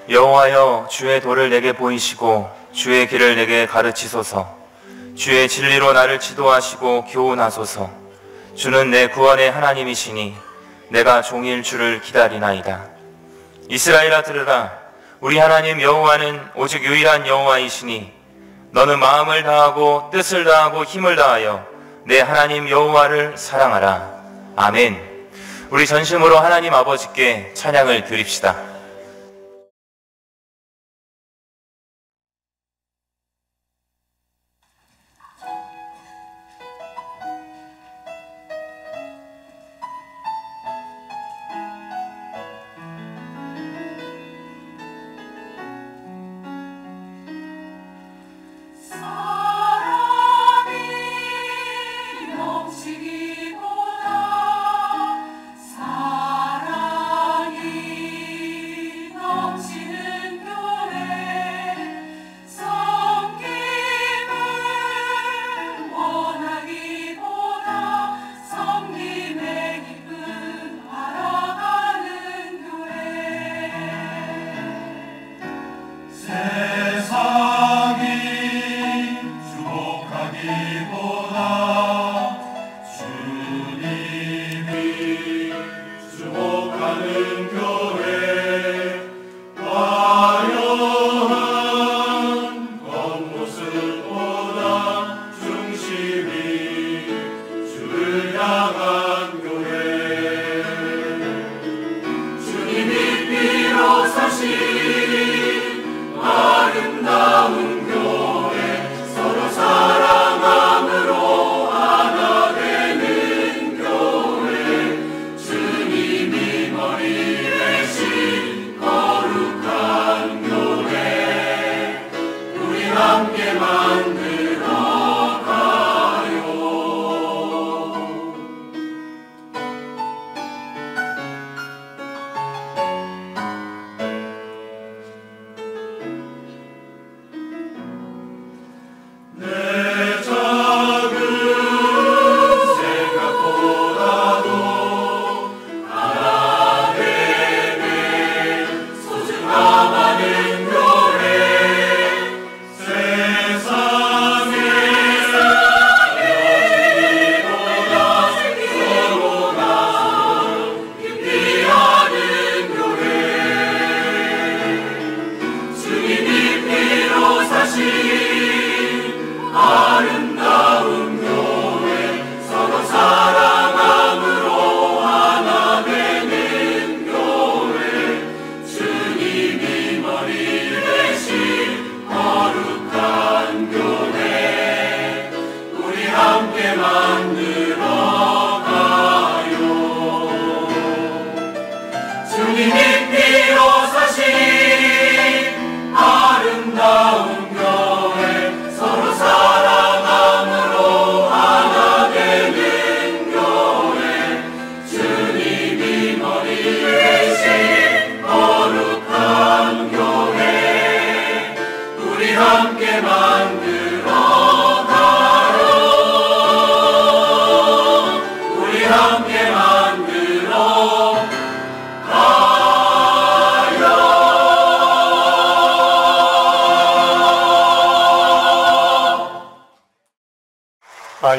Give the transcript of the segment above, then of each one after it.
여호와여, 주의 도를 내게 보이시고 주의 길을 내게 가르치소서. 주의 진리로 나를 지도하시고 교훈하소서. 주는 내 구원의 하나님이시니 내가 종일 주를 기다리나이다. 이스라엘아, 들으라. 우리 하나님 여호와는 오직 유일한 여호와이시니 너는 마음을 다하고 뜻을 다하고 힘을 다하여 내 하나님 여호와를 사랑하라. 아멘. 우리 전심으로 하나님 아버지께 찬양을 드립시다.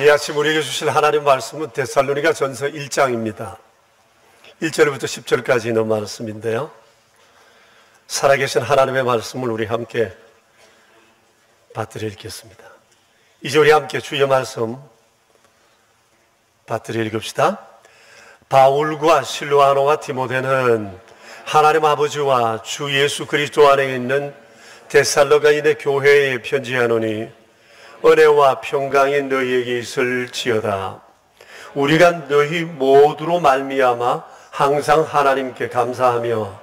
이 아침 우리에게 주신 하나님 말씀은 데살로니가 전서 1장입니다. 1절부터 10절까지 있는 말씀인데요. 살아계신 하나님의 말씀을 우리 함께 받들어 읽겠습니다. 이제 우리 함께 주의 말씀 받들어 읽읍시다. 바울과 실로아노와 디모데는 하나님 아버지와 주 예수 그리스도 안에 있는 데살로가인의 교회에 편지하노니 은혜와 평강이 너희에게 있을지어다. 우리가 너희 모두로 말미암아 항상 하나님께 감사하며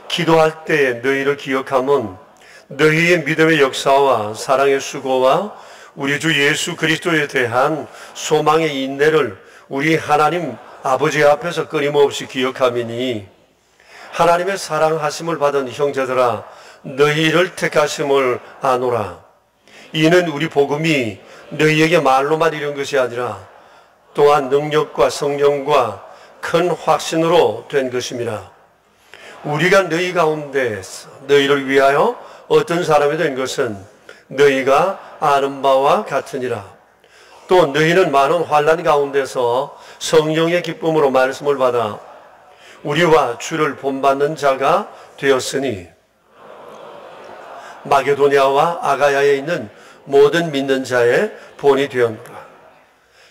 기도할 때에 너희를 기억함은 너희의 믿음의 역사와 사랑의 수고와 우리 주 예수 그리스도에 대한 소망의 인내를 우리 하나님 아버지 앞에서 끊임없이 기억함이니 하나님의 사랑하심을 받은 형제들아 너희를 택하심을 아노라. 이는 우리 복음이 너희에게 말로만 이른 것이 아니라 또한 능력과 성령과 큰 확신으로 된 것입니다. 우리가 너희 가운데에서 너희를 위하여 어떤 사람이 된 것은 너희가 아는 바와 같으니라. 또 너희는 많은 환난 가운데서 성령의 기쁨으로 말씀을 받아 우리와 주를 본받는 자가 되었으니 마게도냐와 아가야에 있는 모든 믿는 자의 본이 되었노라.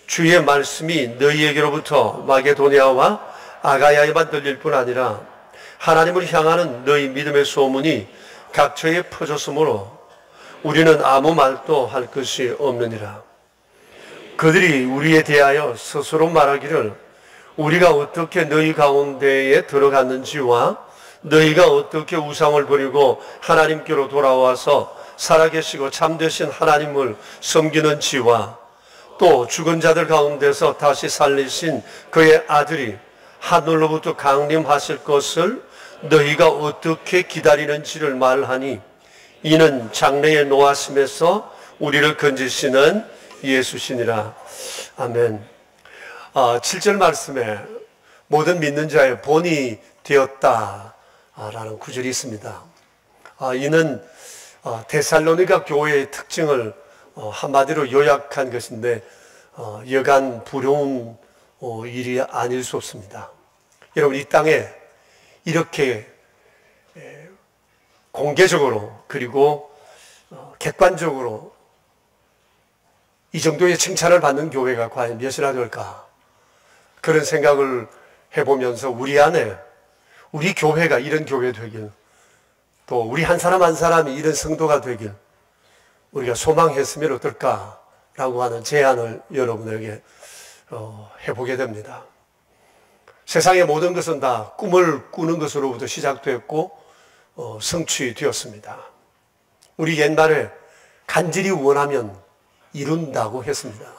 주의 말씀이 너희에게로부터 마게도냐와 아가야에만 들릴 뿐 아니라 하나님을 향하는 너희 믿음의 소문이 각처에 퍼졌으므로 우리는 아무 말도 할 것이 없느니라. 그들이 우리에 대하여 스스로 말하기를 우리가 어떻게 너희 가운데에 들어갔는지와 너희가 어떻게 우상을 버리고 하나님께로 돌아와서 살아계시고 참되신 하나님을 섬기는지와 또 죽은 자들 가운데서 다시 살리신 그의 아들이 하늘로부터 강림하실 것을 너희가 어떻게 기다리는지를 말하니 이는 장래의 노하심에서 우리를 건지시는 예수시니라. 아멘. 7절 말씀에 모든 믿는 자의 본이 되었다라는 구절이 있습니다. 이는 데살로니가 교회의 특징을 한마디로 요약한 것인데 여간 부러운 일이 아닐 수 없습니다. 여러분, 이 땅에 이렇게 공개적으로 그리고 객관적으로 이 정도의 칭찬을 받는 교회가 과연 몇이나 될까? 그런 생각을 해보면서 우리 안에 우리 교회가 이런 교회 되길, 또 우리 한 사람 한 사람이 이런 성도가 되길 우리가 소망했으면 어떨까라고 하는 제안을 여러분에게 해보게 됩니다. 세상의 모든 것은 다 꿈을 꾸는 것으로부터 시작됐고 성취되었습니다. 우리 옛날에 간절히 원하면 이룬다고 했습니다.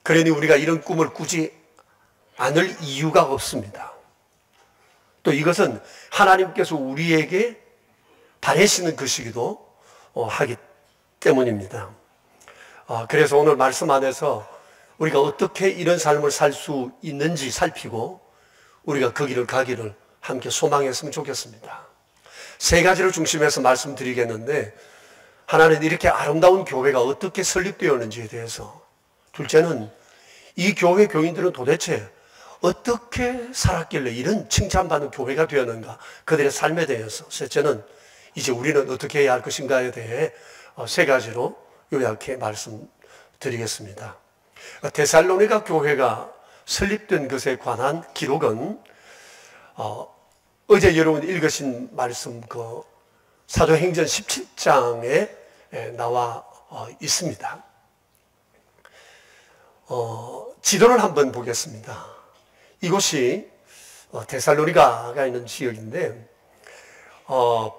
그러니 우리가 이런 꿈을 꾸지 않을 이유가 없습니다. 또 이것은 하나님께서 우리에게 바라시는 것이기도 하기 때문입니다. 그래서 오늘 말씀 안에서 우리가 어떻게 이런 삶을 살 수 있는지 살피고 우리가 그 길을 가기를 함께 소망했으면 좋겠습니다. 세 가지를 중심해서 말씀드리겠는데, 하나는 이렇게 아름다운 교회가 어떻게 설립되었는지에 대해서, 둘째는 이 교회 교인들은 도대체 어떻게 살았길래 이런 칭찬받는 교회가 되었는가, 그들의 삶에 대해서, 셋째는 이제 우리는 어떻게 해야 할 것인가에 대해 세 가지로 요약해 말씀드리겠습니다. 데살로니가 교회가 설립된 것에 관한 기록은 어제 여러분 읽으신 말씀 사도행전 17장에 나와 있습니다. 지도를 한번 보겠습니다. 이곳이 데살로니가가 있는 지역인데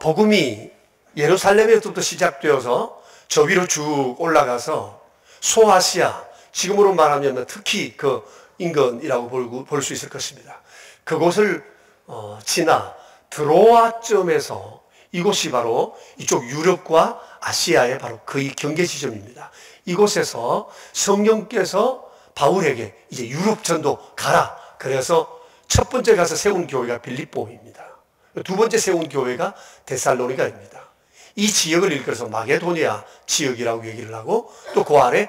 복음이 예루살렘에서부터 시작되어서 저 위로 쭉 올라가서 소아시아, 지금으로 말하면 특히 그 인근이라고 볼 수 있을 것입니다. 그곳을 지나 드로아점에서, 이곳이 바로 이쪽 유럽과 아시아의 바로 거의 경계 지점입니다. 이곳에서 성령께서 바울에게 이제 유럽 전도 가라. 그래서 첫 번째 가서 세운 교회가 빌립보입니다. 두 번째 세운 교회가 데살로니가입니다. 이 지역을 일컬어서 마게도니아 지역이라고 얘기를 하고, 또 그 아래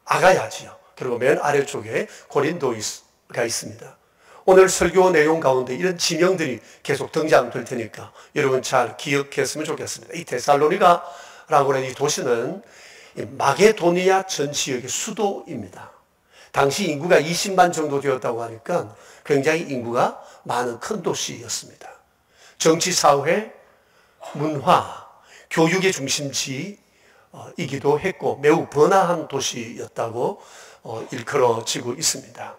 아가야 지역, 그리고 맨 아래쪽에 고린도가 있습니다. 오늘 설교 내용 가운데 이런 지명들이 계속 등장될 테니까 여러분 잘 기억했으면 좋겠습니다. 이 데살로니가라고 하는 이 도시는 마게도니아 전 지역의 수도입니다. 당시 인구가 20만 정도 되었다고 하니까 굉장히 인구가 많은 큰 도시였습니다. 정치, 사회, 문화, 교육의 중심지이기도 했고 매우 번화한 도시였다고 일컬어지고 있습니다.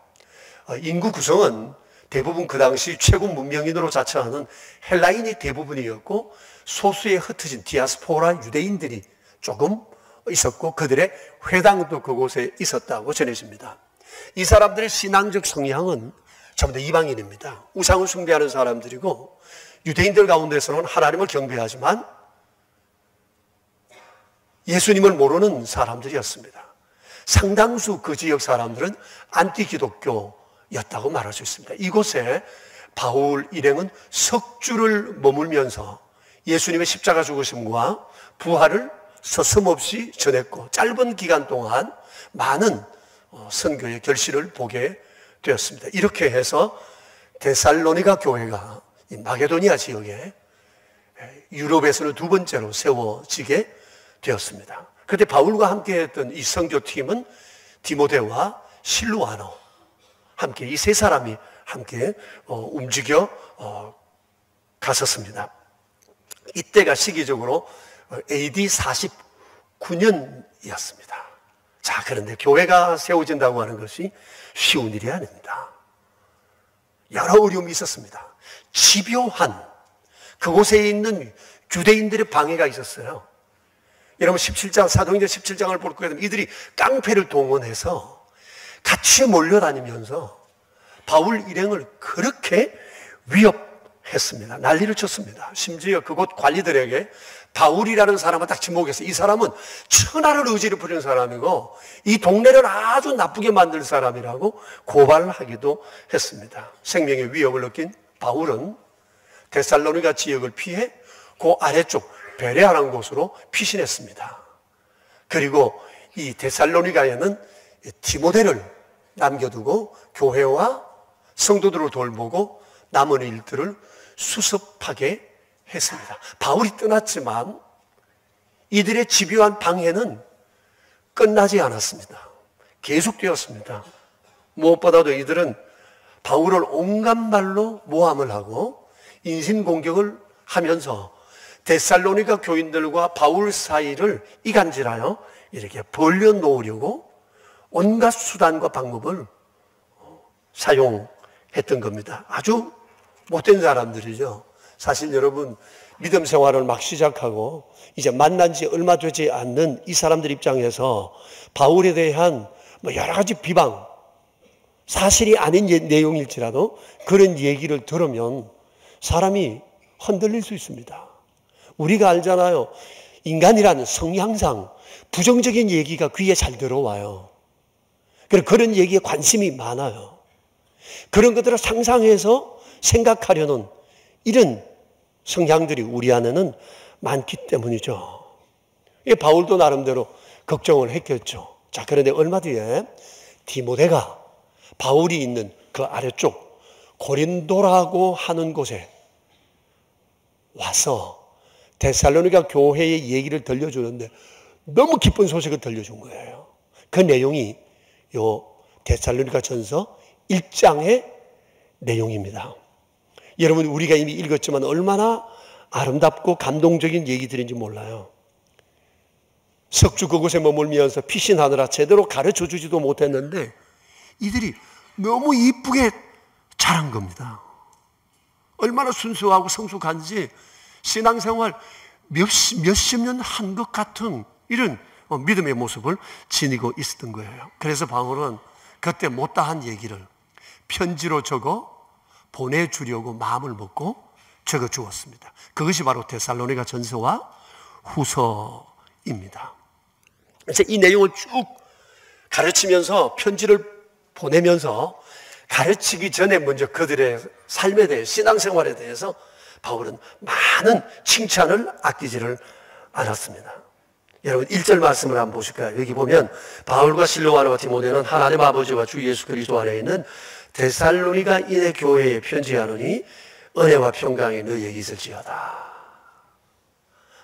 인구 구성은 대부분 그 당시 최고 문명인으로 자처하는 헬라인이 대부분이었고, 소수의 흩어진 디아스포라 유대인들이 조금 있었고, 그들의 회당도 그곳에 있었다고 전해집니다. 이 사람들의 신앙적 성향은 전부 다 이방인입니다. 우상을 숭배하는 사람들이고, 유대인들 가운데서는 하나님을 경배하지만 예수님을 모르는 사람들이었습니다. 상당수 그 지역 사람들은 안티기독교였다고 말할 수 있습니다. 이곳에 바울 일행은 석주를 머물면서 예수님의 십자가 죽으심과 부활을 서슴없이 전했고 짧은 기간 동안 많은 선교의 결실을 보게 되었습니다. 이렇게 해서 데살로니가 교회가 이 마게도니아 지역에 유럽에서는 두 번째로 세워지게 되었습니다. 그때 바울과 함께 했던 이 선교팀은 디모데와 실루아노 함께 이 세 사람이 함께 움직여 갔었습니다. 이때가 시기적으로 AD 49년이었습니다. 자, 그런데 교회가 세워진다고 하는 것이 쉬운 일이 아닙니다. 여러 어려움이 있었습니다. 집요한 그곳에 있는 유대인들의 방해가 있었어요. 여러분 17장 사도행전 17장을 볼 거예요. 이들이 깡패를 동원해서 같이 몰려다니면서 바울 일행을 그렇게 위협했습니다. 난리를 쳤습니다. 심지어 그곳 관리들에게 바울이라는 사람을 딱 지목해서 이 사람은 천하를 의지를 부리는 사람이고 이 동네를 아주 나쁘게 만들 사람이라고 고발을 하기도 했습니다. 생명의 위협을 느낀 바울은 데살로니가 지역을 피해 그 아래쪽 베레아라는 곳으로 피신했습니다. 그리고 이 데살로니가에는 디모데를 남겨두고 교회와 성도들을 돌보고 남은 일들을 수습하게 했습니다. 바울이 떠났지만 이들의 집요한 방해는 끝나지 않았습니다. 계속되었습니다. 무엇보다도 이들은 바울을 온갖 말로 모함을 하고 인신공격을 하면서 데살로니가 교인들과 바울 사이를 이간질하여 이렇게 벌려놓으려고 온갖 수단과 방법을 사용했던 겁니다. 아주 못된 사람들이죠. 사실 여러분 믿음 생활을 막 시작하고 이제 만난 지 얼마 되지 않는 이 사람들 입장에서 바울에 대한 여러 가지 비방, 사실이 아닌 내용일지라도 그런 얘기를 들으면 사람이 흔들릴 수 있습니다. 우리가 알잖아요. 인간이라는 성향상 부정적인 얘기가 귀에 잘 들어와요. 그런 얘기에 관심이 많아요. 그런 것들을 상상해서 생각하려는 이런 성향들이 우리 안에는 많기 때문이죠. 바울도 나름대로 걱정을 했겠죠. 자, 그런데 얼마 뒤에 디모데가 바울이 있는 그 아래쪽 고린도라고 하는 곳에 와서 데살로니가 교회의 얘기를 들려주는데 너무 기쁜 소식을 들려준 거예요. 그 내용이 요 데살로니가 전서 1장의 내용입니다. 여러분 우리가 이미 읽었지만 얼마나 아름답고 감동적인 얘기들인지 몰라요. 석주 그곳에 머물면서 피신하느라 제대로 가르쳐 주지도 못했는데 이들이 너무 이쁘게 자란 겁니다. 얼마나 순수하고 성숙한지 신앙생활 몇십 년 한 것 같은 이런 믿음의 모습을 지니고 있었던 거예요. 그래서 바울은 그때 못다한 얘기를 편지로 적어 보내주려고 마음을 먹고 적어 주었습니다. 그것이 바로 데살로니가 전서와 후서입니다. 그래서 이 내용을 쭉 가르치면서 편지를 보내면서 가르치기 전에 먼저 그들의 삶에 대해 신앙생활에 대해서 바울은 많은 칭찬을 아끼지를 않았습니다. 여러분 1절 말씀을 한번 보실까요? 여기 보면 바울과 실로아노와 디모데는 하나님 아버지와 주 예수 그리스도 안에 있는 데살로니가 인의 교회에 편지하노니 은혜와 평강이 너희에게 있을지어다.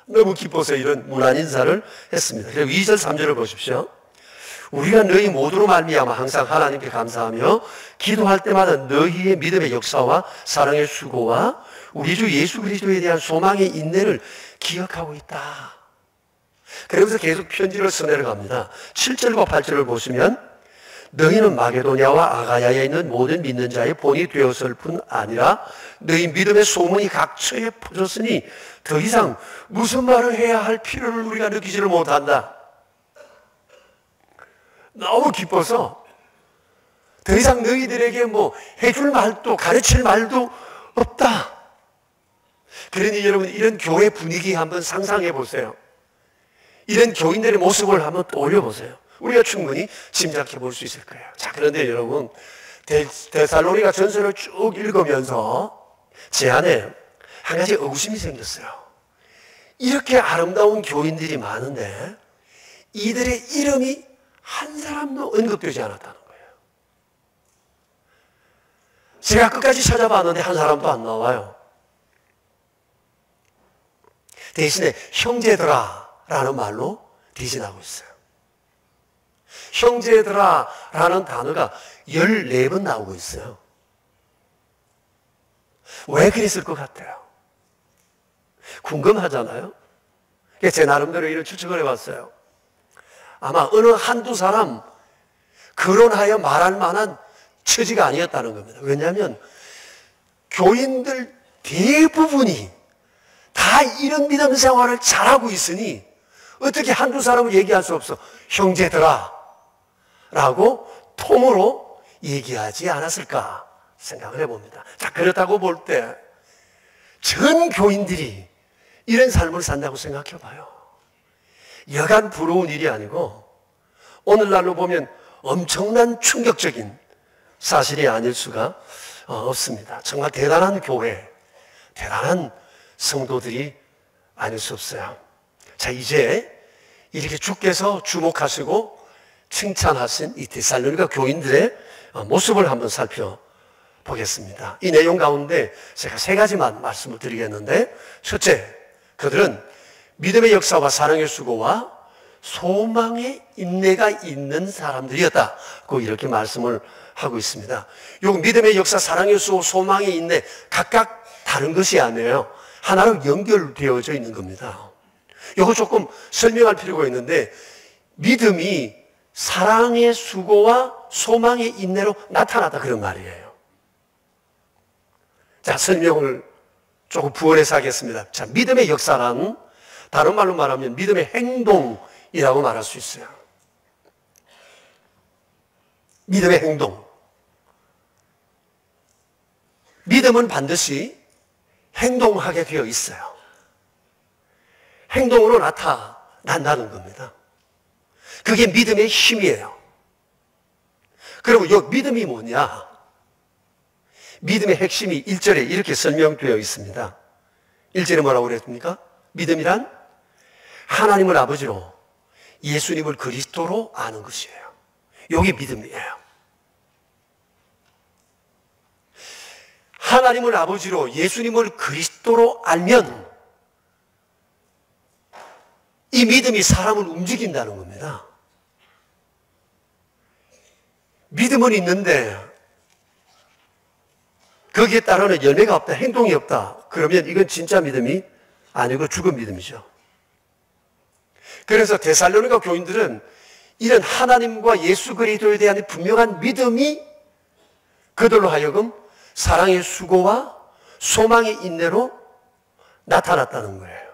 너무 기뻐서 이런 문안 인사를 했습니다. 그리고 2절 3절을 보십시오. 우리가 너희 모두로 말미암아 항상 하나님께 감사하며 기도할 때마다 너희의 믿음의 역사와 사랑의 수고와 우리 주 예수 그리스도에 대한 소망의 인내를 기억하고 있다. 그러면서 계속 편지를 써내려 갑니다. 7절과 8절을 보시면 너희는 마게도냐와 아가야에 있는 모든 믿는 자의 본이 되었을 뿐 아니라 너희 믿음의 소문이 각처에 퍼졌으니 더 이상 무슨 말을 해야 할 필요를 우리가 느끼지를 못한다. 너무 기뻐서 더 이상 너희들에게 해줄 말도 가르칠 말도 없다. 그러니 여러분 이런 교회 분위기 한번 상상해 보세요. 이런 교인들의 모습을 한번 떠올려 보세요. 우리가 충분히 짐작해 볼 수 있을 거예요. 자, 그런데 여러분 데살로니가 전서를 쭉 읽으면서 제 안에 한 가지 의구심이 생겼어요. 이렇게 아름다운 교인들이 많은데 이들의 이름이 한 사람도 언급되지 않았다는 거예요. 제가 끝까지 찾아봤는데 한 사람도 안 나와요. 대신에 형제들아라는 말로 대신하고 있어요. 형제들아라는 단어가 14번 나오고 있어요. 왜 그랬을 것 같아요? 궁금하잖아요? 제 나름대로 이런 추측을 해봤어요. 아마 어느 한두 사람 거론하여 말할 만한 처지가 아니었다는 겁니다. 왜냐하면 교인들 대부분이 다 이런 믿음 생활을 잘하고 있으니 어떻게 한두 사람을 얘기할 수 없어. 형제들아 라고 통으로 얘기하지 않았을까 생각을 해봅니다. 자, 그렇다고 볼 때 전 교인들이 이런 삶을 산다고 생각해 봐요. 여간 부러운 일이 아니고 오늘날로 보면 엄청난 충격적인 사실이 아닐 수가 없습니다. 정말 대단한 교회, 대단한 성도들이 아닐 수 없어요. 자, 이제 이렇게 주께서 주목하시고 칭찬하신 이 데살로니가 교인들의 모습을 한번 살펴보겠습니다. 이 내용 가운데 제가 3가지만 말씀을 드리겠는데, 첫째, 그들은 믿음의 역사와 사랑의 수고와 소망의 인내가 있는 사람들이었다고 이렇게 말씀을 하고 있습니다. 요 믿음의 역사, 사랑의 수고, 소망의 인내 각각 다른 것이 아니에요. 하나로 연결되어져 있는 겁니다. 이거 조금 설명할 필요가 있는데, 믿음이 사랑의 수고와 소망의 인내로 나타났다 그런 말이에요. 자, 설명을 조금 부연해서 하겠습니다. 자, 믿음의 역사란 다른 말로 말하면 믿음의 행동이라고 말할 수 있어요. 믿음의 행동. 믿음은 반드시 행동하게 되어 있어요. 행동으로 나타난다는 겁니다. 그게 믿음의 힘이에요. 그럼 이 믿음이 뭐냐? 믿음의 핵심이 1절에 이렇게 설명되어 있습니다. 1절에 뭐라고 그랬습니까? 믿음이란 하나님을 아버지로 예수님을 그리스도로 아는 것이에요. 이게 믿음이에요. 하나님을 아버지로 예수님을 그리스도로 알면 이 믿음이 사람을 움직인다는 겁니다. 믿음은 있는데 거기에 따르는 열매가 없다, 행동이 없다. 그러면 이건 진짜 믿음이 아니고 죽은 믿음이죠. 그래서 데살로니가 교인들은 이런 하나님과 예수 그리스도에 대한 분명한 믿음이 그들로 하여금 사랑의 수고와 소망의 인내로 나타났다는 거예요.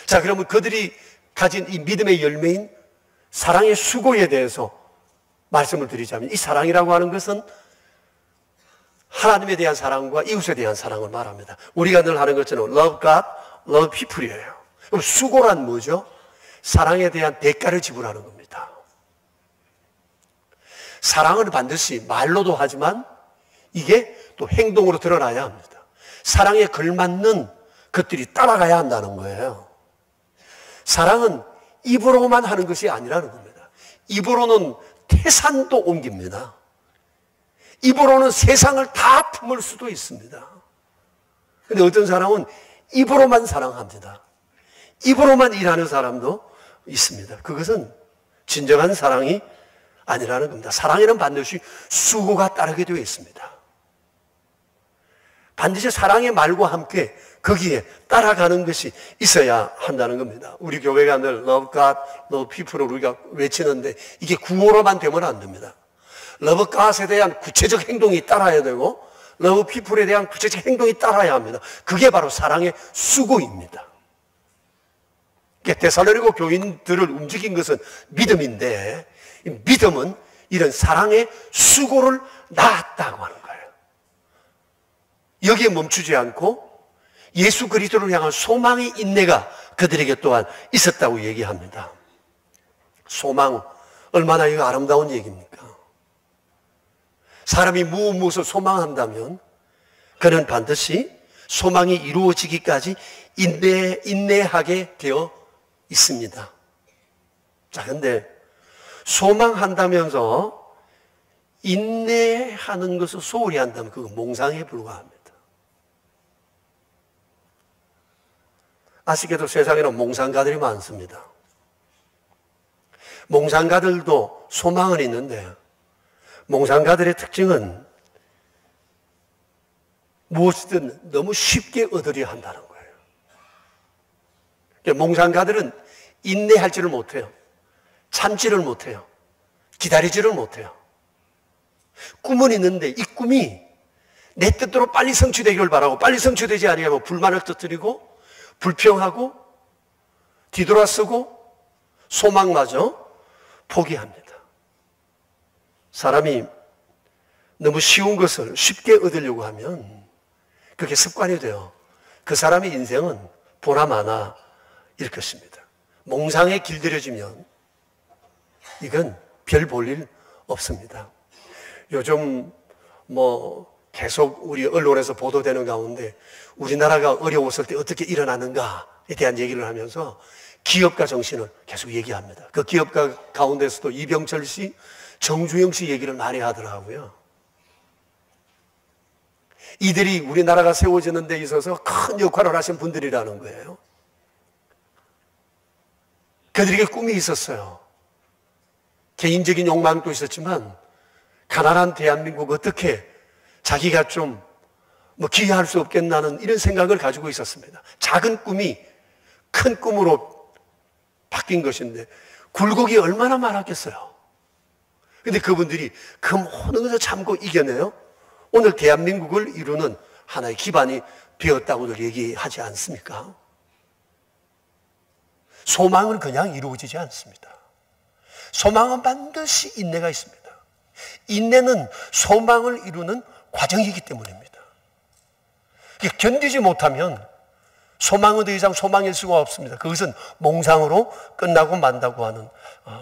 자, 그러면 그들이 가진 이 믿음의 열매인 사랑의 수고에 대해서 말씀을 드리자면, 이 사랑이라고 하는 것은 하나님에 대한 사랑과 이웃에 대한 사랑을 말합니다. 우리가 늘 하는 것처럼 love God, love people이에요. 그럼 수고란 뭐죠? 사랑에 대한 대가를 지불하는 겁니다. 사랑은 반드시 말로도 하지만 이게 또 행동으로 드러나야 합니다. 사랑에 걸맞는 것들이 따라가야 한다는 거예요. 사랑은 입으로만 하는 것이 아니라는 겁니다. 입으로는 태산도 옮깁니다. 입으로는 세상을 다 품을 수도 있습니다. 그런데 어떤 사람은 입으로만 사랑합니다. 입으로만 일하는 사람도 있습니다. 그것은 진정한 사랑이 아니라는 겁니다. 사랑에는 반드시 수고가 따르게 되어 있습니다. 반드시 사랑의 말과 함께 거기에 따라가는 것이 있어야 한다는 겁니다. 우리 교회가 늘 Love God, Love People을 우리가 외치는데 이게 구호로만 되면 안 됩니다. Love God에 대한 구체적 행동이 따라야 되고 Love People에 대한 구체적 행동이 따라야 합니다. 그게 바로 사랑의 수고입니다. 데살로니가 교인들을 움직인 것은 믿음인데, 믿음은 이런 사랑의 수고를 낳았다고 하는 거예요. 여기에 멈추지 않고 예수 그리스도를 향한 소망의 인내가 그들에게 또한 있었다고 얘기합니다. 소망, 얼마나 이거 아름다운 얘기입니까? 사람이 무엇을 소망한다면 그는 반드시 소망이 이루어지기까지 인내하게 되어 있습니다. 자, 근데 소망한다면서 인내하는 것을 소홀히 한다면 그건 몽상에 불과합니다. 아쉽게도 세상에는 몽상가들이 많습니다. 몽상가들도 소망은 있는데 몽상가들의 특징은 무엇이든 너무 쉽게 얻으려 한다는 거예요. 그러니까 몽상가들은 인내하지를 못해요. 참지를 못해요. 기다리지를 못해요. 꿈은 있는데 이 꿈이 내 뜻대로 빨리 성취되기를 바라고 빨리 성취되지 않으면 불만을 터뜨리고 불평하고 뒤돌아서고 소망마저 포기합니다. 사람이 너무 쉬운 것을 쉽게 얻으려고 하면 그게 습관이 돼요. 그 사람의 인생은 보나마나 일 것입니다. 몽상에 길들여지면 이건 별 볼 일 없습니다. 요즘 계속 우리 언론에서 보도되는 가운데 우리나라가 어려웠을 때 어떻게 일어나는가에 대한 얘기를 하면서 기업가 정신을 계속 얘기합니다. 그 기업가 가운데서도 이병철 씨, 정주영 씨 얘기를 많이 하더라고요. 이들이 우리나라가 세워지는 데 있어서 큰 역할을 하신 분들이라는 거예요. 그들에게 꿈이 있었어요. 개인적인 욕망도 있었지만 가난한 대한민국 어떻게 자기가 좀 기여할 수 없겠나는 이런 생각을 가지고 있었습니다. 작은 꿈이 큰 꿈으로 바뀐 것인데 굴곡이 얼마나 많았겠어요. 근데 그분들이 그 모든 것을 참고 이겨내요. 오늘 대한민국을 이루는 하나의 기반이 되었다고들 얘기하지 않습니까? 소망은 그냥 이루어지지 않습니다. 소망은 반드시 인내가 있습니다. 인내는 소망을 이루는 과정이기 때문입니다. 견디지 못하면 소망은 더 이상 소망일 수가 없습니다. 그것은 몽상으로 끝나고 만다고 하는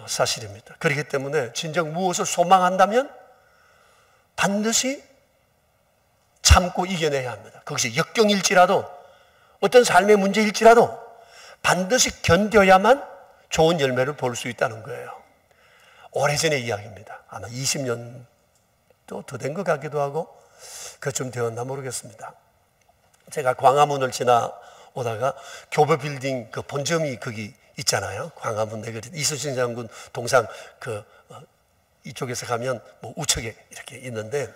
사실입니다. 그렇기 때문에 진정 무엇을 소망한다면 반드시 참고 이겨내야 합니다. 그것이 역경일지라도 어떤 삶의 문제일지라도 반드시 견뎌야만 좋은 열매를 볼 수 있다는 거예요. 오래전의 이야기입니다. 아마 20년도 더 된 것 같기도 하고 그쯤 되었나 모르겠습니다. 제가 광화문을 지나오다가 교보 빌딩 그 본점이 거기 있잖아요. 광화문 내거리 이순신 장군 동상 이쪽에서 가면 우측에 이렇게 있는데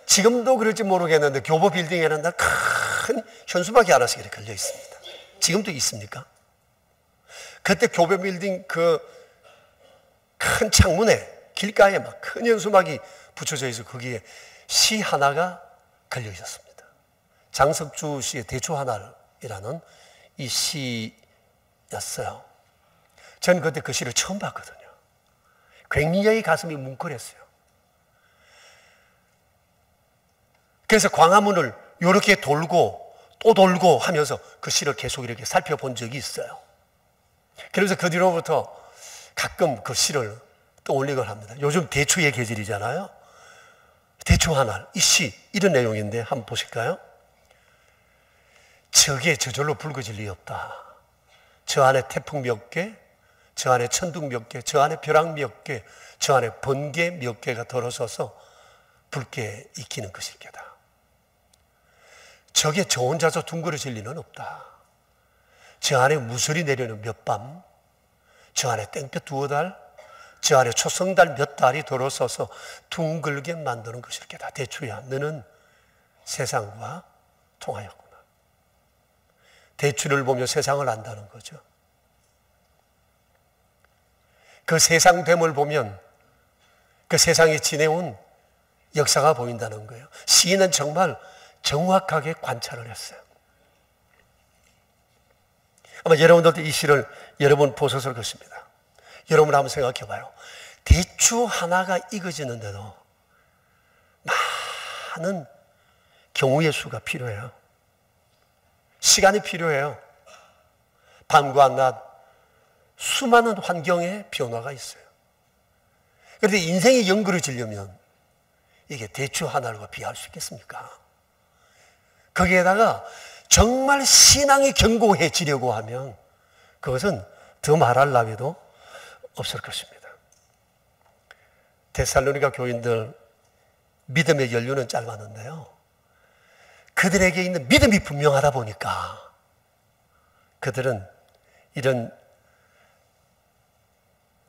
지금도 그럴지 모르겠는데 교보 빌딩에는 큰 현수막이 하나씩 이렇게 걸려 있습니다. 지금도 있습니까? 그때 교보 빌딩 그 큰 창문에 길가에 막 큰 현수막이 붙여져 있어 거기에 시 하나가 걸려 있었습니다. 장석주 씨의 대추 하나라는 이 시였어요. 저는 그때 그 시를 처음 봤거든요. 굉장히 가슴이 뭉클했어요. 그래서 광화문을 이렇게 돌고 또 돌고 하면서 그 시를 계속 이렇게 살펴본 적이 있어요. 그래서 그 뒤로부터 가끔 그 시를 떠올리곤 합니다. 요즘 대추의 계절이잖아요. 대추 하나, 이 시, 이런 내용인데 한번 보실까요? 적에 저절로 붉어질 리 없다. 저 안에 태풍 몇 개, 저 안에 천둥 몇 개, 저 안에 벼락 몇 개, 저 안에 번개 몇 개가 들어서서 붉게 익히는 것일 게다. 적에 저 혼자서 둥그러질 리는 없다. 저 안에 무설이 내려는 몇 밤, 저 안에 땡볕 두어 달, 저 안에 초성달 몇 달이 들어서서 둥글게 만드는 것일 게다. 대추야, 너는 세상과 통하였구나. 대추를 보며 세상을 안다는 거죠. 그 세상됨을 보면 그 세상에 지내온 역사가 보인다는 거예요. 시인은 정말 정확하게 관찰을 했어요. 아마 여러분들도 이 시를 여러 번 보셨을 것입니다. 여러분 한번 생각해 봐요. 대추 하나가 익어지는데도 많은 경우의 수가 필요해요. 시간이 필요해요. 밤과 낮 수많은 환경의 변화가 있어요. 그런데 인생이 영그러지려면 이게 대추 하나로 비할 수 있겠습니까? 거기에다가 정말 신앙이 견고해지려고 하면 그것은 더 말할 나위도 없을 것입니다. 데살로니가 교인들 믿음의 연륜은 짧았는데요, 그들에게 있는 믿음이 분명하다 보니까 그들은 이런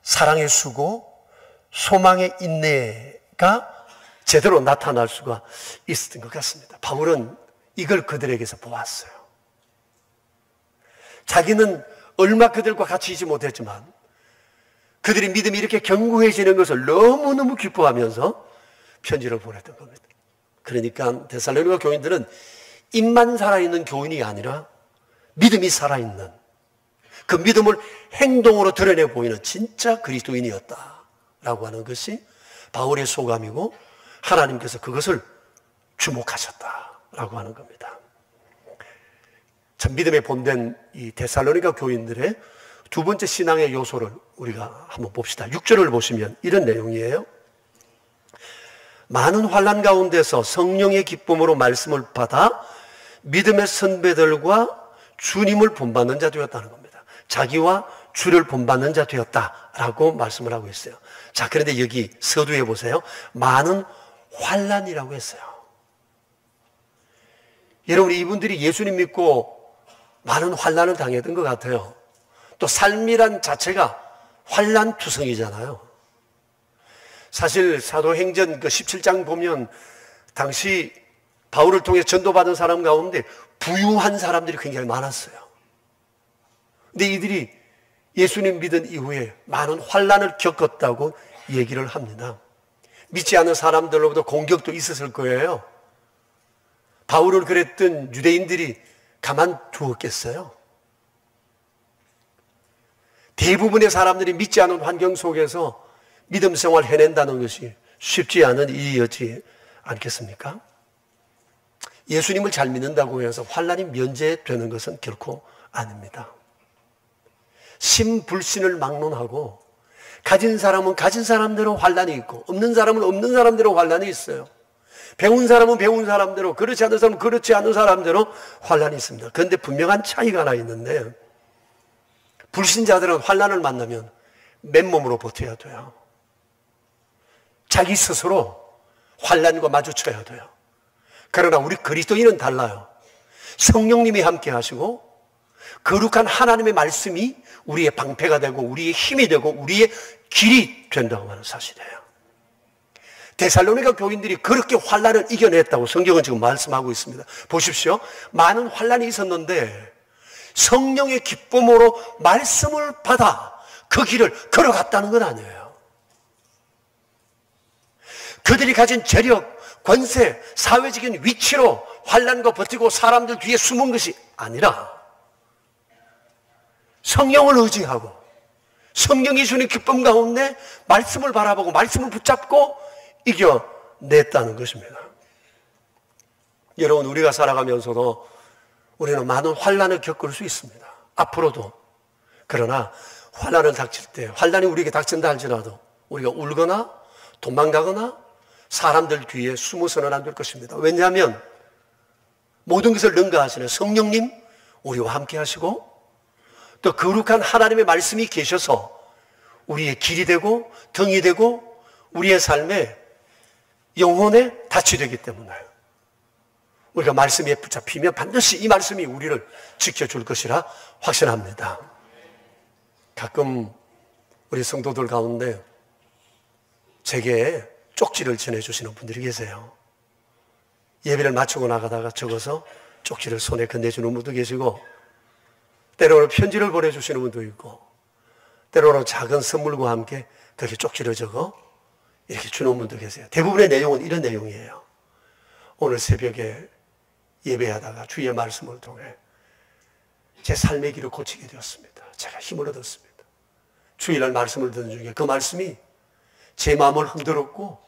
사랑의 수고, 소망의 인내가 제대로 나타날 수가 있었던 것 같습니다. 바울은 이걸 그들에게서 보았어요. 자기는 얼마 그들과 같이 있지 못했지만 그들의 믿음이 이렇게 견고해지는 것을 너무너무 기뻐하면서 편지를 보냈던 겁니다. 그러니까 데살로니가 교인들은 입만 살아있는 교인이 아니라 믿음이 살아있는, 그 믿음을 행동으로 드러내 보이는 진짜 그리스도인이었다라고 하는 것이 바울의 소감이고, 하나님께서 그것을 주목하셨다라고 하는 겁니다. 참 믿음에 본된 이 데살로니가 교인들의 두 번째 신앙의 요소를 우리가 한번 봅시다. 6절을 보시면 이런 내용이에요. 많은 환난 가운데서 성령의 기쁨으로 말씀을 받아 믿음의 선배들과 주님을 본받는 자 되었다는 겁니다. 자기와 주를 본받는 자 되었다라고 말씀을 하고 있어요. 자, 그런데 여기 서두에 보세요. 많은 환난이라고 했어요. 여러분, 이분들이 예수님 믿고 많은 환난을 당했던 것 같아요. 또 삶이란 자체가 환난투성이잖아요. 사실 사도행전 그 17장 보면 당시 바울을 통해 전도받은 사람 가운데 부유한 사람들이 굉장히 많았어요. 근데 이들이 예수님 믿은 이후에 많은 환난을 겪었다고 얘기를 합니다. 믿지 않은 사람들로부터 공격도 있었을 거예요. 바울을 그랬던 유대인들이 가만두었겠어요? 대부분의 사람들이 믿지 않은 환경 속에서 믿음 생활을 해낸다는 것이 쉽지 않은 일이었지 않겠습니까? 예수님을 잘 믿는다고 해서 환난이 면제되는 것은 결코 아닙니다. 신불신을 막론하고 가진 사람은 가진 사람대로 환난이 있고 없는 사람은 없는 사람대로 환난이 있어요. 배운 사람은 배운 사람대로, 그렇지 않은 사람은 그렇지 않은 사람대로 환난이 있습니다. 그런데 분명한 차이가 하나 있는데, 불신자들은 환난을 만나면 맨몸으로 버텨야 돼요. 자기 스스로 환난과 마주쳐야 돼요. 그러나 우리 그리스도인은 달라요. 성령님이 함께 하시고 거룩한 하나님의 말씀이 우리의 방패가 되고 우리의 힘이 되고 우리의 길이 된다고 하는 사실이에요. 데살로니가 교인들이 그렇게 환난을 이겨냈다고 성경은 지금 말씀하고 있습니다. 보십시오. 많은 환난이 있었는데 성령의 기쁨으로 말씀을 받아 그 길을 걸어갔다는 건 아니에요. 그들이 가진 재력, 권세, 사회적인 위치로 환난과 버티고 사람들 뒤에 숨은 것이 아니라 성령을 의지하고 성령이 주는 기쁨 가운데 말씀을 바라보고 말씀을 붙잡고 이겨냈다는 것입니다. 여러분, 우리가 살아가면서도 우리는 많은 환난을 겪을 수 있습니다. 앞으로도. 그러나 환난을 닥칠 때, 환난이 우리에게 닥친다 할지라도 우리가 울거나 도망가거나 사람들 뒤에 숨어서는 안 될 것입니다. 왜냐하면 모든 것을 능가하시는 성령님 우리와 함께 하시고 또 거룩한 하나님의 말씀이 계셔서 우리의 길이 되고 등이 되고 우리의 삶에 영혼에 닻이 되기 때문에 우리가 말씀에 붙잡히면 반드시 이 말씀이 우리를 지켜줄 것이라 확신합니다. 가끔 우리 성도들 가운데 제게 쪽지를 전해주시는 분들이 계세요. 예배를 마치고 나가다가 적어서 쪽지를 손에 건네주는 분도 계시고 때로는 편지를 보내주시는 분도 있고 때로는 작은 선물과 함께 그렇게 쪽지를 적어 이렇게 주는 분도 계세요. 대부분의 내용은 이런 내용이에요. 오늘 새벽에 예배하다가 주의 말씀을 통해 제 삶의 길을 고치게 되었습니다. 제가 힘을 얻었습니다. 주일날 말씀을 듣는 중에 그 말씀이 제 마음을 흔들었고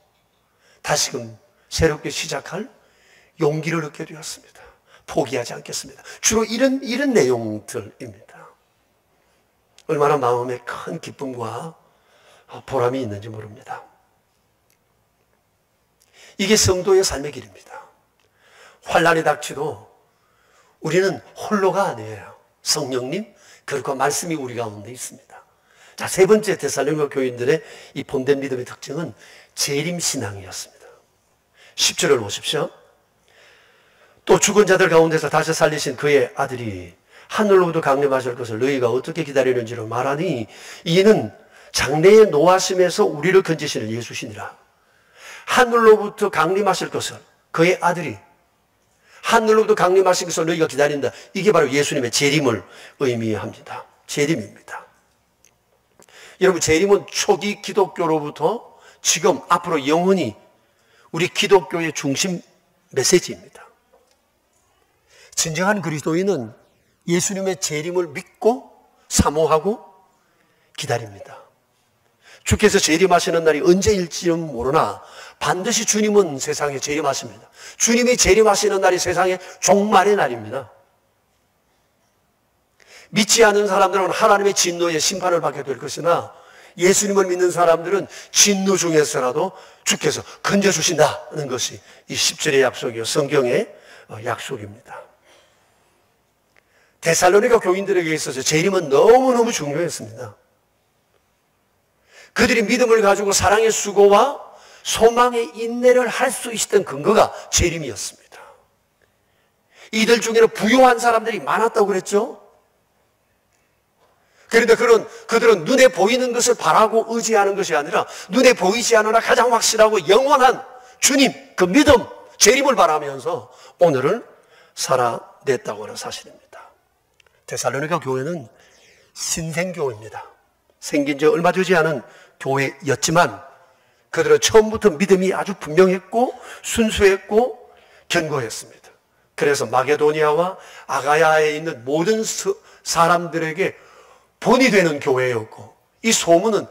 다시금 새롭게 시작할 용기를 얻게 되었습니다. 포기하지 않겠습니다. 주로 이런 내용들입니다. 얼마나 마음에 큰 기쁨과 보람이 있는지 모릅니다. 이게 성도의 삶의 길입니다. 환난이 닥치도 우리는 홀로가 아니에요. 성령님, 그리고 말씀이 우리 가운데 있습니다. 자, 세 번째 데살로니가 교인들의 이 본된 믿음의 특징은 재림신앙이었습니다. 10절을 보십시오. 또 죽은 자들 가운데서 다시 살리신 그의 아들이 하늘로부터 강림하실 것을 너희가 어떻게 기다리는지를 말하니 이는 장래의 노하심에서 우리를 건지시는 예수시니라. 하늘로부터 강림하실 것을, 그의 아들이 하늘로부터 강림하신 것을 너희가 기다린다. 이게 바로 예수님의 재림을 의미합니다. 재림입니다. 여러분, 재림은 초기 기독교로부터 지금 앞으로 영원히 우리 기독교의 중심 메시지입니다. 진정한 그리스도인은 예수님의 재림을 믿고 사모하고 기다립니다. 주께서 재림하시는 날이 언제일지는 모르나 반드시 주님은 세상에 재림하십니다. 주님이 재림하시는 날이 세상의 종말의 날입니다. 믿지 않는 사람들은 하나님의 진노의 심판을 받게 될 것이나 예수님을 믿는 사람들은 진노 중에서라도 주께서 건져주신다는 것이 이 10절의 약속이요, 성경의 약속입니다. 데살로니가 교인들에게 있어서 재림은 너무너무 중요했습니다. 그들이 믿음을 가지고 사랑의 수고와 소망의 인내를 할 수 있었던 근거가 재림이었습니다. 이들 중에는 부유한 사람들이 많았다고 그랬죠. 그런데 그들은 눈에 보이는 것을 바라고 의지하는 것이 아니라 눈에 보이지 않으나 가장 확실하고 영원한 주님, 그 믿음, 재림을 바라면서 오늘을 살아냈다고 하는 사실입니다. 데살로니가 교회는 신생교회입니다. 생긴 지 얼마 되지 않은 교회였지만 그들은 처음부터 믿음이 아주 분명했고 순수했고 견고했습니다. 그래서 마게도니아와 아가야에 있는 모든 사람들에게 본이 되는 교회였고, 이 소문은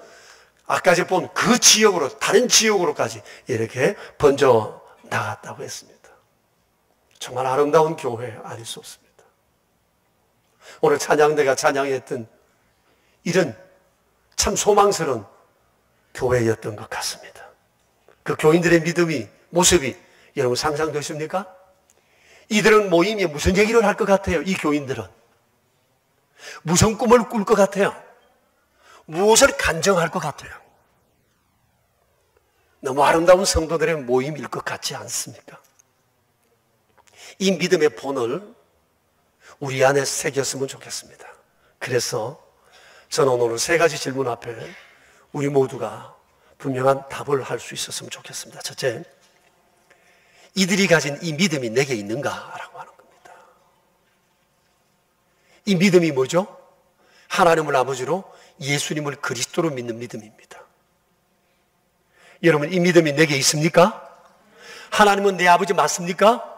아까 본 그 지역으로, 다른 지역으로까지 이렇게 번져 나갔다고 했습니다. 정말 아름다운 교회 아닐 수 없습니다. 오늘 찬양대가 찬양했던 이런 참 소망스러운 교회였던 것 같습니다. 그 교인들의 믿음이, 모습이 여러분 상상되십니까? 이들은 모임에 무슨 얘기를 할 것 같아요? 이 교인들은 무슨 꿈을 꿀 것 같아요? 무엇을 간증할 것 같아요? 너무 아름다운 성도들의 모임일 것 같지 않습니까? 이 믿음의 본을 우리 안에 새겼으면 좋겠습니다. 그래서 저는 오늘 세 가지 질문 앞에 우리 모두가 분명한 답을 할 수 있었으면 좋겠습니다. 첫째, 이들이 가진 이 믿음이 내게 있는가라고 하는 겁니다. 이 믿음이 뭐죠? 하나님을 아버지로, 예수님을 그리스도로 믿는 믿음입니다. 여러분, 이 믿음이 내게 있습니까? 하나님은 내 아버지 맞습니까?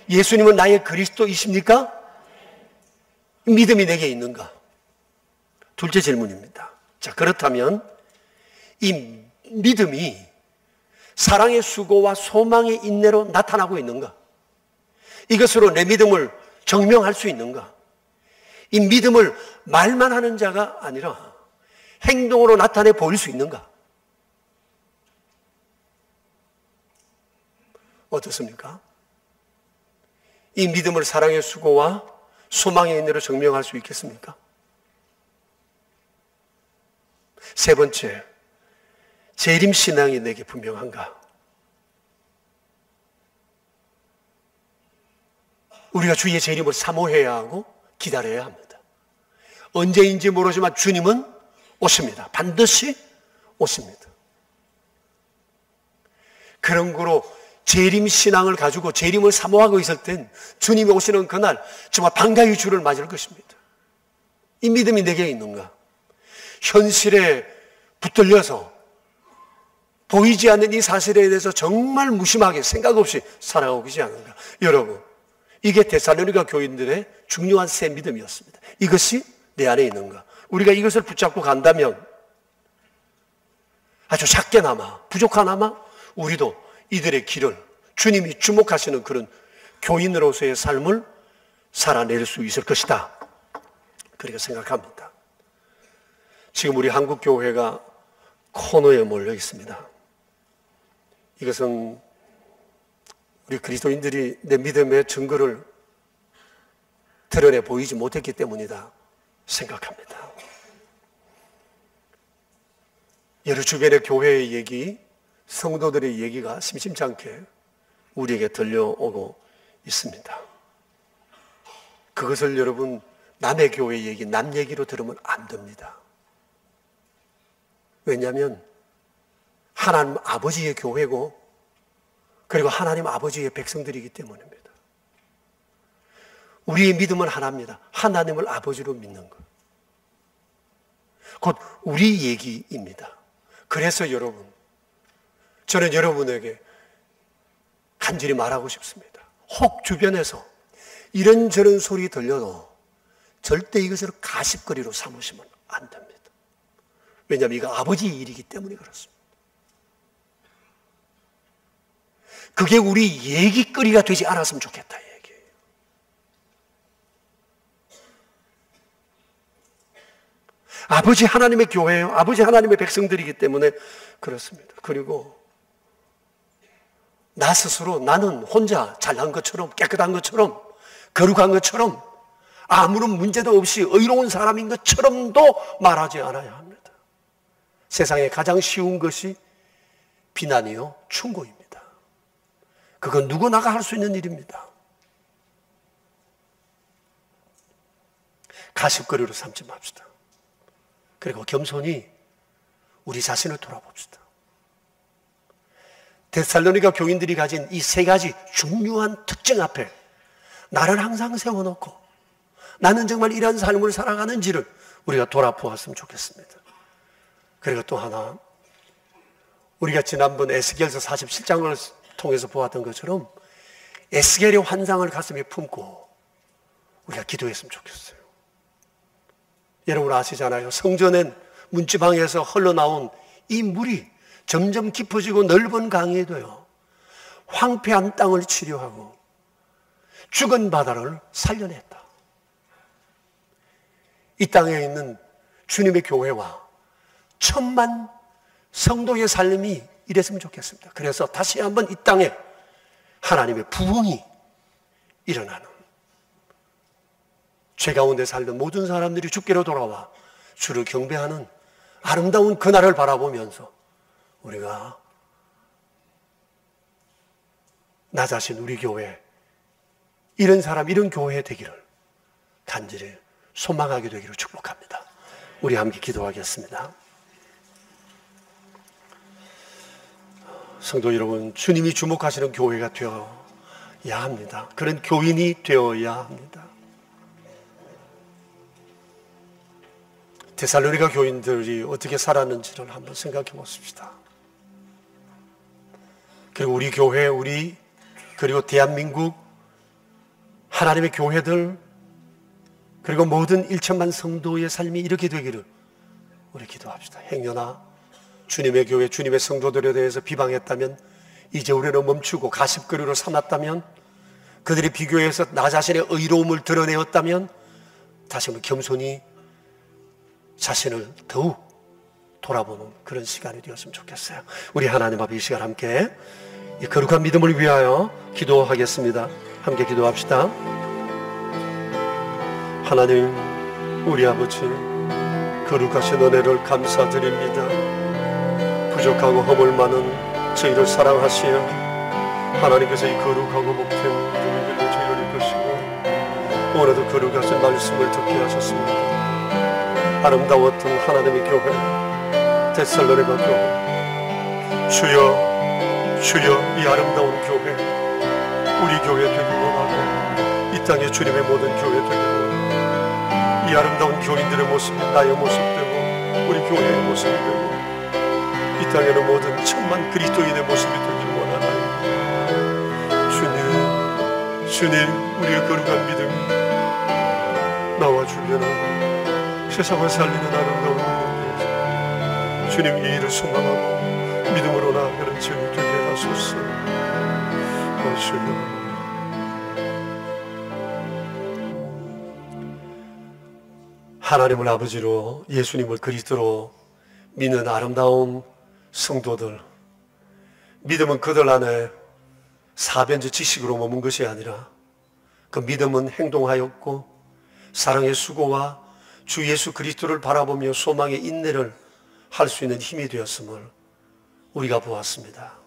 예수님은 나의 그리스도이십니까? 이 믿음이 내게 있는가? 둘째 질문입니다. 자, 그렇다면 이 믿음이 사랑의 수고와 소망의 인내로 나타나고 있는가? 이것으로 내 믿음을 증명할 수 있는가? 이 믿음을 말만 하는 자가 아니라 행동으로 나타내 보일 수 있는가? 어떻습니까? 이 믿음을 사랑의 수고와 소망의 인내로 증명할 수 있겠습니까? 세 번째, 재림신앙이 내게 분명한가? 우리가 주의 재림을 사모해야 하고 기다려야 합니다. 언제인지 모르지만 주님은 오십니다. 반드시 오십니다. 그런 거로 재림신앙을 가지고 재림을 사모하고 있을 땐 주님이 오시는 그날 정말 반가이 주를 맞을 것입니다. 이 믿음이 내게 있는가? 현실에 붙들려서 보이지 않는 이 사실에 대해서 정말 무심하게 생각 없이 살아가고 계시지 않은가? 여러분, 이게 데살로니가 교인들의 중요한 새 믿음이었습니다. 이것이 내 안에 있는가? 우리가 이것을 붙잡고 간다면 아주 작게나마 부족하나마 우리도 이들의 길을, 주님이 주목하시는 그런 교인으로서의 삶을 살아낼 수 있을 것이다, 그렇게 생각합니다. 지금 우리 한국교회가 코너에 몰려 있습니다. 이것은 우리 그리스도인들이 내 믿음의 증거를 드러내 보이지 못했기 때문이다 생각합니다. 여러 주변의 교회의 얘기, 성도들의 얘기가 심심치 않게 우리에게 들려오고 있습니다. 그것을 여러분 남의 교회 얘기, 남 얘기로 들으면 안 됩니다. 왜냐하면 하나님 아버지의 교회고 그리고 하나님 아버지의 백성들이기 때문입니다. 우리의 믿음은 하나입니다. 하나님을 아버지로 믿는 것. 곧 우리 얘기입니다. 그래서 여러분, 저는 여러분에게 간절히 말하고 싶습니다. 혹 주변에서 이런저런 소리 들려도 절대 이것을 가십거리로 삼으시면 안 됩니다. 왜냐하면 이거 아버지의 일이기 때문에 그렇습니다. 그게 우리 얘기거리가 되지 않았으면 좋겠다 얘기예요. 아버지 하나님의 교회예요. 아버지 하나님의 백성들이기 때문에 그렇습니다. 그리고 나 스스로 나는 혼자 잘난 것처럼 깨끗한 것처럼 거룩한 것처럼 아무런 문제도 없이 의로운 사람인 것처럼도 말하지 않아야 합니다. 세상에 가장 쉬운 것이 비난이요 충고입니다. 그건 누구나가 할 수 있는 일입니다. 가십거리로 삼지 맙시다. 그리고 겸손히 우리 자신을 돌아봅시다. 데살로니가 교인들이 가진 이 세 가지 중요한 특징 앞에 나를 항상 세워놓고 나는 정말 이런 삶을 살아가는지를 우리가 돌아보았으면 좋겠습니다. 그리고 또 하나, 우리가 지난번 에스겔서 47장을 통해서 보았던 것처럼 에스겔의 환상을 가슴에 품고 우리가 기도했으면 좋겠어요. 여러분 아시잖아요. 성전엔 문지방에서 흘러나온 이 물이 점점 깊어지고 넓은 강이 되어 황폐한 땅을 치료하고 죽은 바다를 살려냈다. 이 땅에 있는 주님의 교회와 1000만 성도의 삶이 이랬으면 좋겠습니다. 그래서 다시 한번 이 땅에 하나님의 부흥이 일어나는, 죄 가운데 살던 모든 사람들이 주께로 돌아와 주를 경배하는 아름다운 그날을 바라보면서 우리가 나 자신, 우리 교회, 이런 사람, 이런 교회 되기를 간절히 소망하게 되기를 축복합니다. 우리 함께 기도하겠습니다. 성도 여러분, 주님이 주목하시는 교회가 되어야 합니다. 그런 교인이 되어야 합니다. 데살로니가 교인들이 어떻게 살았는지를 한번 생각해 보십시다. 그리고 우리 교회, 그리고 대한민국, 하나님의 교회들, 그리고 모든 1천만 성도의 삶이 이렇게 되기를 우리 기도합시다. 행여나 주님의 교회, 주님의 성도들에 대해서 비방했다면, 이제 우리는 멈추고 가십거리로 삼았다면, 그들이 비교해서 나 자신의 의로움을 드러내었다면 다시 한번 겸손히 자신을 더욱 돌아보는 그런 시간이 되었으면 좋겠어요. 우리 하나님 앞에 이 시간 함께 이 거룩한 믿음을 위하여 기도하겠습니다. 함께 기도합시다. 하나님, 우리 아버지, 거룩하신 은혜를 감사드립니다. 부족하고 허물 많은 저희를 사랑하시어 하나님께서 이 거룩하고 복된 믿음을 빌려 저희를 이끄시고 오늘도 거룩하신 말씀을 듣게 하셨습니다. 아름다웠던 하나님의 교회, 데살로니가 교회, 주여 이 아름다운 교회, 우리 교회 되길 원하고 이 땅의 주님의 모든 교회 되길 원하고 이 아름다운 교인들의 모습이 나의 모습 되고 우리 교회의 모습이 되고 이 땅에는 모든 1000만 그리스도인의 모습이 되길 원하나요. 주님, 우리의 거룩한 믿음이 나와 주변하고 세상을 살리는 아름다운 믿음, 주님 이 일을 소망하고 믿음으로 나아가는 저희 되게 하소서. 주님, 하나님을 아버지로, 예수님을 그리스도로 믿는 아름다운 성도들, 믿음은 그들 안에 사변제 지식으로 머문 것이 아니라 그 믿음은 행동하였고 사랑의 수고와 주 예수 그리스도를 바라보며 소망의 인내를 할 수 있는 힘이 되었음을 우리가 보았습니다.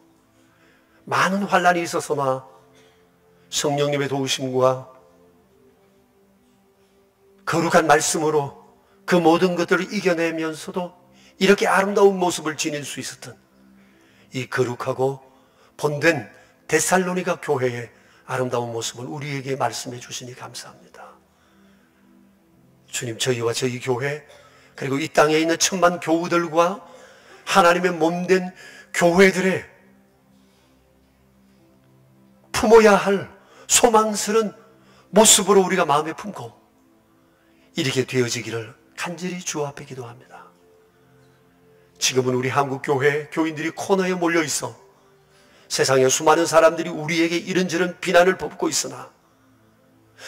많은 환난이 있어서나 성령님의 도우심과 거룩한 말씀으로 그 모든 것들을 이겨내면서도 이렇게 아름다운 모습을 지닐 수 있었던 이 거룩하고 본된 데살로니가 교회의 아름다운 모습을 우리에게 말씀해 주시니 감사합니다. 주님, 저희와 저희 교회 그리고 이 땅에 있는 천만 교우들과 하나님의 몸된 교회들의 품어야 할 소망스러운 모습으로 우리가 마음에 품고 이렇게 되어지기를 간절히 주 앞에 기도합니다. 지금은 우리 한국교회 교인들이 코너에 몰려 있어 세상의 수많은 사람들이 우리에게 이런저런 비난을 퍼붓고 있으나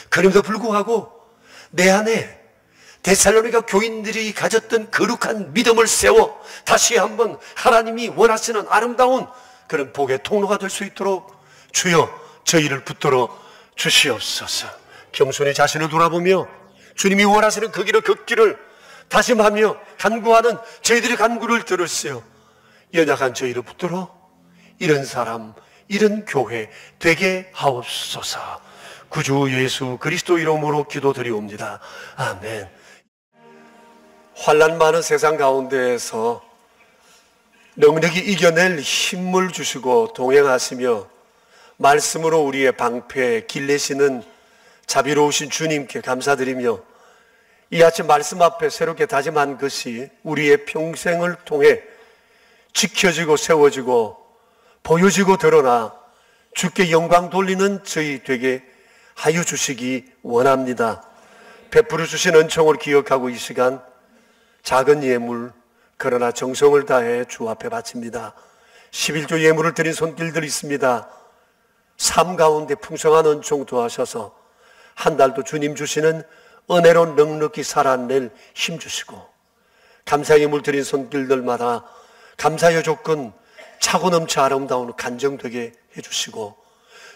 그럼에도 불구하고 내 안에 데살로니가 교인들이 가졌던 거룩한 믿음을 세워 다시 한번 하나님이 원하시는 아름다운 그런 복의 통로가 될 수 있도록 주여 저희를 붙들어 주시옵소서. 겸손히 자신을 돌아보며 주님이 원하시는 그 길을 걷기를 다짐하며 간구하는 저희들의 간구를 들으시어 연약한 저희를 붙들어 이런 사람, 이런 교회 되게 하옵소서. 구주 예수 그리스도 이름으로 기도드리옵니다. 아멘. 환난 많은 세상 가운데에서 넉넉히 이겨낼 힘을 주시고 동행하시며 말씀으로 우리의 방패 길 내시는 자비로우신 주님께 감사드리며 이 아침 말씀 앞에 새롭게 다짐한 것이 우리의 평생을 통해 지켜지고 세워지고 보여지고 드러나 주께 영광 돌리는 저희 되게 하여 주시기 원합니다. 베풀어 주신 은총을 기억하고 이 시간 작은 예물 그러나 정성을 다해 주 앞에 바칩니다. 11조 예물을 드린 손길들이 있습니다. 삶 가운데 풍성한 은총 도하셔서 한 달도 주님 주시는 은혜로 넉넉히 살아낼 힘 주시고 감사 예물 드린 손길들마다 감사의 조건 차고 넘쳐 아름다운 간정되게 해주시고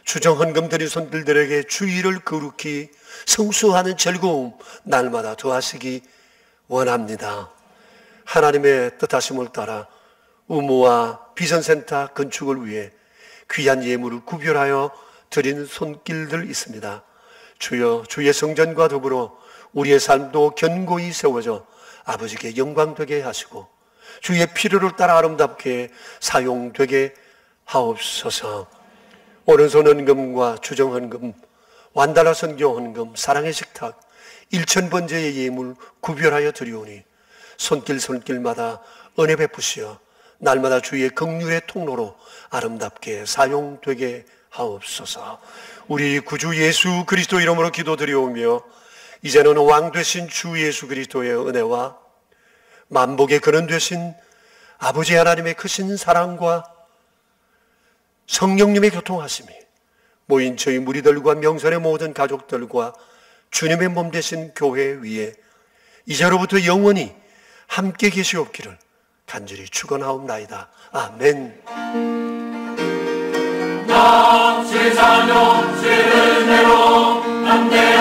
주정 헌금 드린 손길들에게 주의를 거룩히 성수하는 즐거움 날마다 더하시기 원합니다. 하나님의 뜻하심을 따라 의무와 비전센터 건축을 위해 귀한 예물을 구별하여 드린 손길들 있습니다. 주여 주의 성전과 더불어 우리의 삶도 견고히 세워져 아버지께 영광되게 하시고 주의 필요를 따라 아름답게 사용되게 하옵소서. 오른손 헌금과 주정 헌금, 완달라 선교 헌금, 사랑의 식탁, 1000번째의 예물 구별하여 드리오니 손길마다 은혜 베푸시어 날마다 주의 긍휼의 통로로 아름답게 사용되게 하옵소서. 우리 구주 예수 그리스도 이름으로 기도드리오며 이제는 왕 되신 주 예수 그리스도의 은혜와 만복의 근원 되신 아버지 하나님의 크신 사랑과 성령님의 교통하심이 모인 저희 무리들과 명선의 모든 가족들과 주님의 몸 되신 교회 위에 이제로부터 영원히 함께 계시옵기를 간절히 축원하옵나이다. 아멘. 나 제자녀 제 은혜로 남대